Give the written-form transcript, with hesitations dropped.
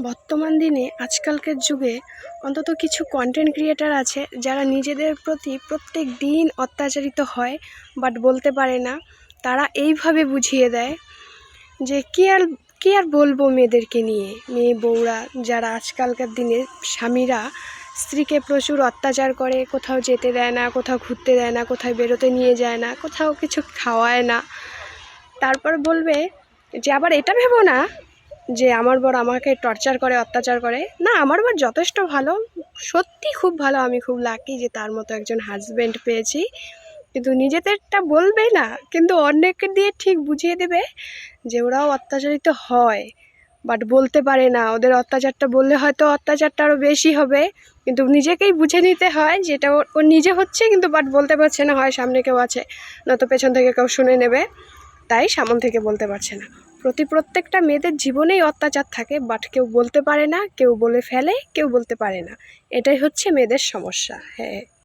বর্তমান দিনে আজকালকার যুগে অন্তত কিছু কন্টেন্ট ক্রিয়েটার আছে যারা নিজেদের প্রতি প্রত্যেক দিন অত্যাচারিত হয়, বাট বলতে পারে না। তারা এইভাবে বুঝিয়ে দেয় যে কি আর বলবো মেয়েদেরকে নিয়ে। মেয়ে বউরা যারা আজকালকার দিনে স্বামীরা স্ত্রীকে প্রচুর অত্যাচার করে, কোথাও যেতে দেয় না, কোথাও ঘুরতে দেয় না, কোথাও বেরোতে নিয়ে যায় না, কোথাও কিছু খাওয়ায় না। তারপর বলবে যে আবার এটা ভেবো না যে আমার বর আমাকে টর্চার করে, অত্যাচার করে। না, আমার বর যথেষ্ট ভালো, সত্যি খুব ভালো, আমি খুব লাকি যে তার মতো একজন হাজব্যান্ড পেয়েছি। কিন্তু নিজেদেরটা বলবে না, কিন্তু অন্যকে দিয়ে ঠিক বুঝিয়ে দেবে যে ওরাও অত্যাচারিত হয়, বাট বলতে পারে না। ওদের অত্যাচারটা বললে হয়তো অত্যাচারটা আরও বেশি হবে, কিন্তু নিজেকেই বুঝে নিতে হয় যেটা ও নিজে হচ্ছে, কিন্তু বাট বলতে পারছে না। হয় সামনে কেউ আছে, নয়তো পেছন থেকে কেউ শুনে নেবে, তাই সামন থেকে বলতে পারছে না। প্রত্যেকটা মেয়েদের জীবনেই অত্যাচার থাকে, বাট কেউ বলতে পারে না, কেউ বলে ফেলে, কেউ বলতে পারে না। এটাই হচ্ছে মেয়েদের সমস্যা। হ্যাঁ।